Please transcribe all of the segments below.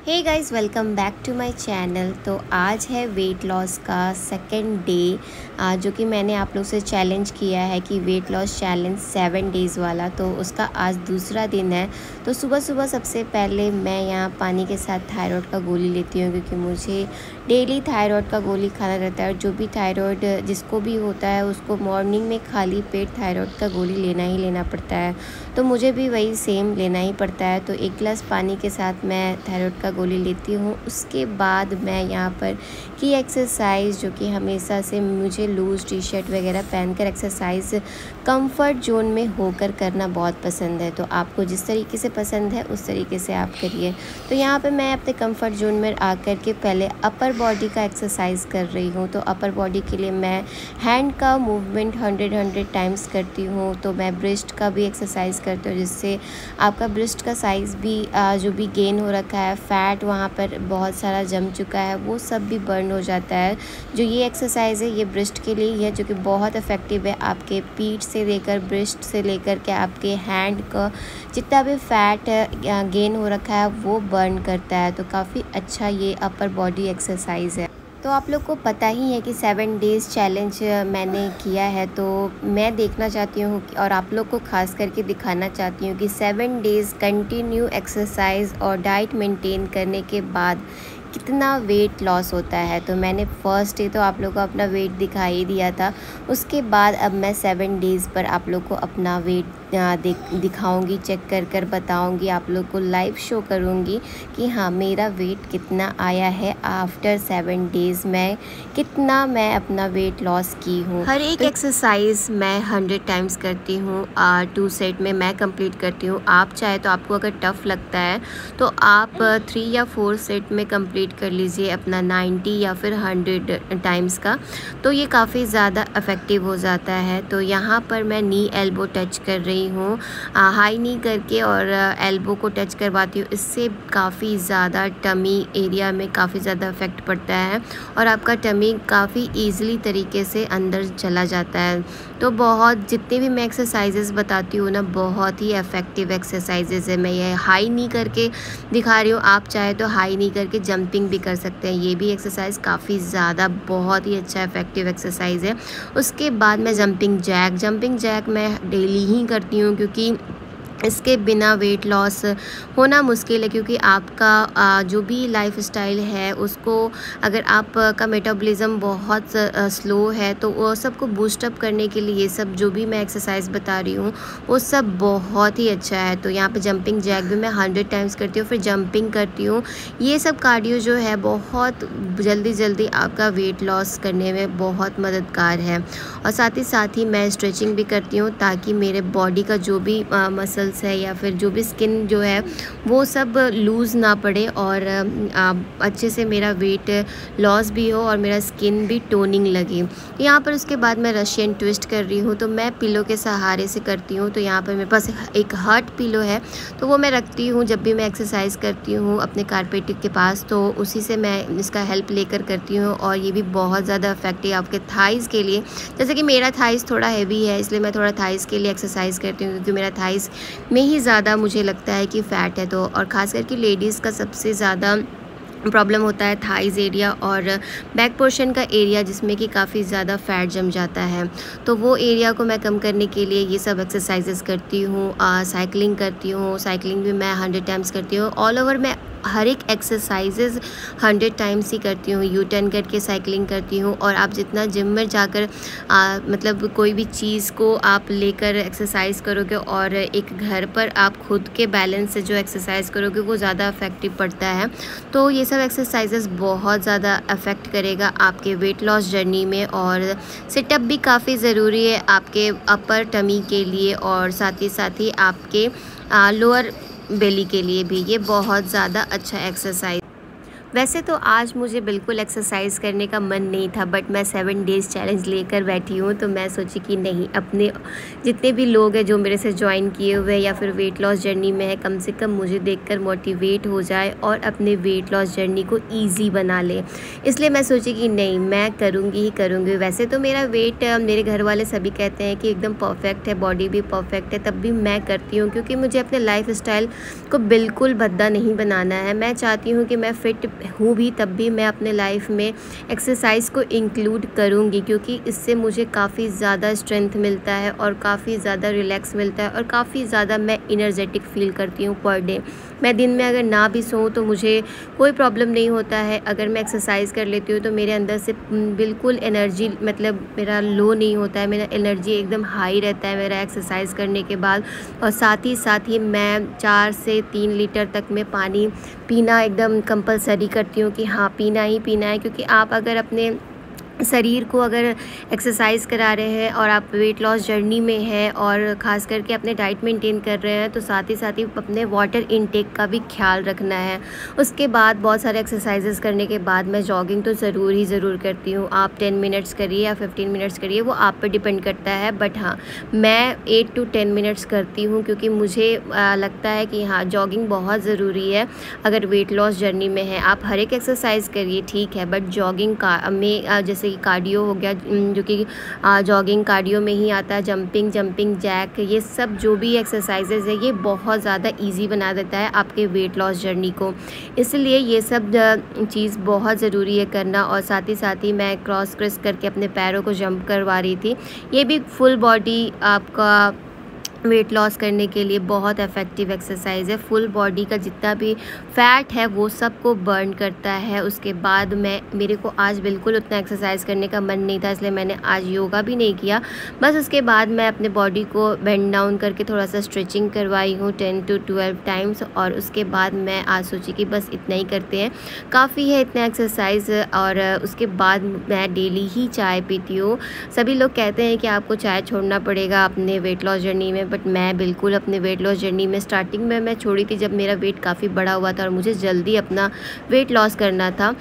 Hey guys, welcome back to my channel. तो आज है वेट लॉस का सेकंड डे, जो कि मैंने आप लोग से चैलेंज किया है कि वेट लॉस चैलेंज 7 डेज़ वाला। तो उसका आज दूसरा दिन है। तो सुबह सुबह सबसे पहले मैं यहाँ पानी के साथ थायराइड का गोली लेती हूँ, क्योंकि मुझे डेली थायराइड का गोली खाना रहता है। और जो भी थायराइड जिसको भी होता है उसको मॉर्निंग में खाली पेट थायराइड का गोली लेना ही लेना पड़ता है। तो मुझे भी वही सेम लेना ही पड़ता है। तो 1 गिलास पानी के साथ मैं थायराइड का गोली लेती हूँ। उसके बाद मैं यहाँ पर की एक्सरसाइज, जो कि हमेशा से मुझे लूज़ टी शर्ट वगैरह पहनकर एक्सरसाइज कंफर्ट जोन में होकर करना बहुत पसंद है। तो आपको जिस तरीके से पसंद है उस तरीके से आप करिए। तो यहाँ पे मैं अपने कंफर्ट जोन में आकर के पहले अपर बॉडी का एक्सरसाइज कर रही हूँ। तो अपर बॉडी के लिए मैं हैंड का मूवमेंट 100 टाइम्स करती हूँ। तो मैं ब्रेस्ट का भी एक्सरसाइज करती हूँ, जिससे आपका ब्रेस्ट का साइज़ भी जो भी गेन हो रखा है, फैट वहाँ पर बहुत सारा जम चुका है, वो सब भी बर्न हो जाता है। जो ये एक्सरसाइज है ये ब्रेस्ट के लिए ही है, जो कि बहुत इफ़ेक्टिव है। आपके पीठ से लेकर ब्रेस्ट से लेकर के आपके हैंड का जितना भी फैट गेन हो रखा है वो बर्न करता है। तो काफ़ी अच्छा ये अपर बॉडी एक्सरसाइज है। तो आप लोग को पता ही है कि 7 डेज़ चैलेंज मैंने किया है। तो मैं देखना चाहती हूँ और आप लोग को खास करके दिखाना चाहती हूँ कि 7 डेज़ कंटिन्यू एक्सरसाइज और डाइट मेंटेन करने के बाद कितना वेट लॉस होता है। तो मैंने फर्स्ट डे तो आप लोग को अपना वेट दिखा ही दिया था। उसके बाद अब मैं 7 डेज़ पर आप लोग को अपना वेट दिखाऊंगी, चेक कर कर बताऊंगी, आप लोग को लाइव शो करूंगी कि हाँ मेरा वेट कितना आया है आफ्टर 7 डेज़ में, कितना मैं अपना वेट लॉस की हूँ। हर एक एक्सरसाइज मैं 100 टाइम्स करती हूँ, 2 सेट में मैं कंप्लीट करती हूँ। आप चाहे तो आपको अगर टफ़ लगता है तो आप 3 या 4 सेट में कंप्लीट कर लीजिए अपना 90 या फिर 100 टाइम्स का। तो ये काफ़ी ज़्यादा इफ़ेक्टिव हो जाता है। तो यहाँ पर मैं नी एल्बो टच कर रही हूँ, हाई नी करके और एल्बो को टच करवाती हूँ। इससे काफ़ी ज़्यादा टमी एरिया में काफ़ी ज़्यादा इफ़ेक्ट पड़ता है और आपका टमी काफ़ी ईज़िली तरीके से अंदर चला जाता है। तो बहुत जितने भी मैं एक्सरसाइजेज़ बताती हूँ ना, बहुत ही इफ़ेक्टिव एक्सरसाइजेज़ है। मैं ये हाई नी करके दिखा रही हूँ, आप चाहे तो हाई नी करके जंपिंग भी कर सकते हैं। ये भी एक्सरसाइज काफ़ी ज़्यादा बहुत ही अच्छा इफ़ेक्टिव एक्सरसाइज है। उसके बाद मैं जंपिंग जैक मैं डेली ही करती हूँ, क्योंकि इसके बिना वेट लॉस होना मुश्किल है। क्योंकि आपका जो भी लाइफ स्टाइल है उसको, अगर आपका मेटाबॉलिज्म बहुत स्लो है तो वो सबको बूस्टअप करने के लिए ये सब जो भी मैं एक्सरसाइज बता रही हूँ वो सब बहुत ही अच्छा है। तो यहाँ पे जंपिंग जैक भी मैं 100 टाइम्स करती हूँ, फिर जंपिंग करती हूँ। ये सब कार्डियो जो है बहुत जल्दी आपका वेट लॉस करने में बहुत मददगार है। और साथ ही मैं स्ट्रेचिंग भी करती हूँ, ताकि मेरे बॉडी का जो भी मसल है या फिर जो भी स्किन जो है वो सब लूज़ ना पड़े और अच्छे से मेरा वेट लॉस भी हो और मेरा स्किन भी टोनिंग लगे। यहाँ पर उसके बाद मैं रशियन ट्विस्ट कर रही हूँ। तो मैं पिलो के सहारे से करती हूँ। तो यहाँ पर मेरे पास एक हार्ड पिलो है, तो वो मैं रखती हूँ जब भी मैं एक्सरसाइज करती हूँ अपने कारपेट के पास। तो उसी से मैं इसका हेल्प लेकर करती हूँ। और ये भी बहुत ज़्यादा इफेक्टिव आपके थाइज़ के लिए। जैसे कि मेरा थाइज़ थोड़ा हैवी है, इसलिए मैं थोड़ा थाइज़ के लिए एक्सरसाइज करती हूँ, क्योंकि मेरा थाइज़ में ही ज़्यादा मुझे लगता है कि फ़ैट है। तो और ख़ास करके लेडीज़ का सबसे ज़्यादा प्रॉब्लम होता है थाइज़ एरिया और बैक पोर्शन का एरिया, जिसमें कि काफ़ी ज़्यादा फैट जम जाता है। तो वो एरिया को मैं कम करने के लिए ये सब एक्सरसाइजेस करती हूँ। साइकिलिंग करती हूँ, साइकिलिंग भी मैं 100 टाइम्स करती हूँ। ऑल ओवर मैं हर एक एक्सरसाइजेज 100 टाइम्स ही करती हूँ। यू टर्न करके साइकिलिंग करती हूँ। और आप जितना जिम में जाकर मतलब कोई भी चीज़ को आप लेकर एक्सरसाइज करोगे और एक घर पर आप खुद के बैलेंस से जो एक्सरसाइज करोगे वो ज़्यादा इफेक्टिव पड़ता है। तो ये सब एक्सरसाइजेस बहुत ज़्यादा अफेक्ट करेगा आपके वेट लॉस जर्नी में। और सिटअप भी काफ़ी ज़रूरी है आपके अपर टमी के लिए, और साथ ही आपके लोअर बेली के लिए भी ये बहुत ज़्यादा अच्छा एक्सरसाइज। वैसे तो आज मुझे बिल्कुल एक्सरसाइज करने का मन नहीं था, बट मैं 7 डेज़ चैलेंज लेकर बैठी हूँ। तो मैं सोची कि नहीं, अपने जितने भी लोग हैं जो मेरे से ज्वाइन किए हुए हैं या फिर वेट लॉस जर्नी में है, कम से कम मुझे देखकर मोटिवेट हो जाए और अपने वेट लॉस जर्नी को ईज़ी बना ले। इसलिए मैं सोची कि नहीं, मैं करूँगी ही करूँगी। वैसे तो मेरा वेट, मेरे घर वाले सभी कहते हैं कि एकदम परफेक्ट है, बॉडी भी परफेक्ट है, तब भी मैं करती हूँ क्योंकि मुझे अपने लाइफ स्टाइल को बिल्कुल भद्दा नहीं बनाना है। मैं चाहती हूँ कि मैं फ़िट हूँ भी, तब भी मैं अपने लाइफ में एक्सरसाइज को इंक्लूड करूँगी क्योंकि इससे मुझे काफ़ी ज़्यादा स्ट्रेंथ मिलता है और काफ़ी ज़्यादा रिलैक्स मिलता है और काफ़ी ज़्यादा मैं इनर्जेटिक फ़ील करती हूँ पर डे। मैं दिन में अगर ना भी सोऊं तो मुझे कोई प्रॉब्लम नहीं होता है। अगर मैं एक्सरसाइज कर लेती हूँ तो मेरे अंदर से बिल्कुल एनर्जी, मतलब मेरा लो नहीं होता है, मेरा एनर्जी एकदम हाई रहता है मेरा एक्सरसाइज करने के बाद। और साथ ही मैं 4 से 3 लीटर तक में पानी पीना एकदम कंपलसरी करती हूँ कि हाँ, पीना ही पीना है। क्योंकि आप अगर अपने शरीर को अगर एक्सरसाइज करा रहे हैं और आप वेट लॉस जर्नी में हैं और ख़ास करके अपने डाइट मेंटेन कर रहे हैं, तो साथ ही अपने वाटर इनटेक का भी ख्याल रखना है। उसके बाद बहुत सारे एक्सरसाइजेस करने के बाद मैं जॉगिंग तो ज़रूर करती हूँ। आप 10 मिनट्स करिए या 15 मिनट्स करिए, वो आप पे डिपेंड करता है। बट हाँ, मैं 8 to 10 मिनट्स करती हूँ क्योंकि मुझे लगता है कि हाँ, जॉगिंग बहुत ज़रूरी है अगर वेट लॉस जर्नी में है। आप हर एक एक्सरसाइज करिए, ठीक है, बट जॉगिंग का में जैसे कि कार्डियो हो गया, जो कि जॉगिंग कार्डियो में ही आता है, जंपिंग जैक, ये सब जो भी एक्सरसाइजेज है ये बहुत ज़्यादा इजी बना देता है आपके वेट लॉस जर्नी को। इसलिए ये सब चीज़ बहुत ज़रूरी है करना। और साथ ही मैं क्रॉस करके अपने पैरों को जंप करवा रही थी। ये भी फुल बॉडी आपका वेट लॉस करने के लिए बहुत इफ़ेक्टिव एक्सरसाइज है। फुल बॉडी का जितना भी फ़ैट है वो सब को बर्न करता है। उसके बाद मेरे को आज बिल्कुल उतना एक्सरसाइज करने का मन नहीं था, इसलिए मैंने आज योगा भी नहीं किया। बस उसके बाद मैं अपने बॉडी को बेंड डाउन करके थोड़ा सा स्ट्रेचिंग करवाई हूँ 10 to 12 टाइम्स। और उसके बाद मैं आज सोची कि बस इतना ही करते हैं, काफ़ी है इतना एक्सरसाइज। और उसके बाद मैं डेली ही चाय पीती हूँ। सभी लोग कहते हैं कि आपको चाय छोड़ना पड़ेगा अपने वेट लॉस जर्नी में, बट मैं बिल्कुल अपने वेट लॉस जर्नी में स्टार्टिंग में मैं छोड़ी थी जब मेरा वेट काफ़ी बड़ा हुआ था और मुझे जल्दी अपना वेट लॉस करना था,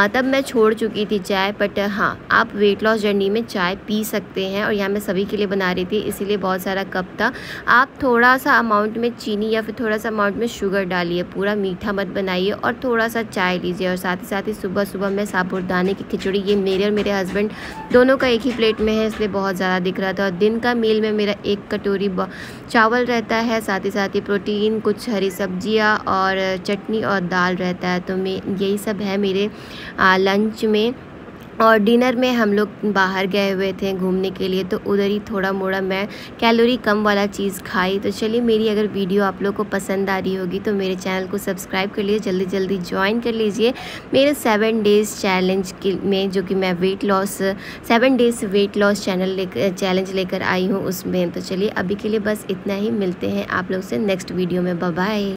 तब मैं छोड़ चुकी थी चाय। बट हाँ, आप वेट लॉस जर्नी में चाय पी सकते हैं। और यहाँ मैं सभी के लिए बना रही थी, इसीलिए बहुत सारा कप था। आप थोड़ा सा अमाउंट में चीनी या फिर थोड़ा सा अमाउंट में शुगर डालिए, पूरा मीठा मत बनाइए, और थोड़ा सा चाय लीजिए। और साथ ही सुबह मैं साबूदाने की खिचड़ी, ये मेरे और मेरे हस्बैंड दोनों का एक ही प्लेट में है, इसलिए बहुत ज़्यादा दिख रहा था। और दिन का मील में मेरा 1 कटोरी चावल रहता है, साथ ही प्रोटीन, कुछ हरी सब्जियां और चटनी और दाल रहता है। तो मैं यही सब है मेरे लंच में। और डिनर में हम लोग बाहर गए हुए थे घूमने के लिए, तो उधर ही थोड़ा मोड़ा मैं कैलोरी कम वाला चीज़ खाई। तो चलिए, मेरी अगर वीडियो आप लोग को पसंद आ रही होगी तो मेरे चैनल को सब्सक्राइब कर लीजिए, जल्दी ज्वाइन कर लीजिए मेरे 7 डेज़ चैलेंज में, जो कि मैं 7 डेज़ वेट लॉस चैलेंज लेकर आई हूँ उसमें। तो चलिए, अभी के लिए बस इतना ही, मिलते हैं आप लोग से नेक्स्ट वीडियो में। Bye bye.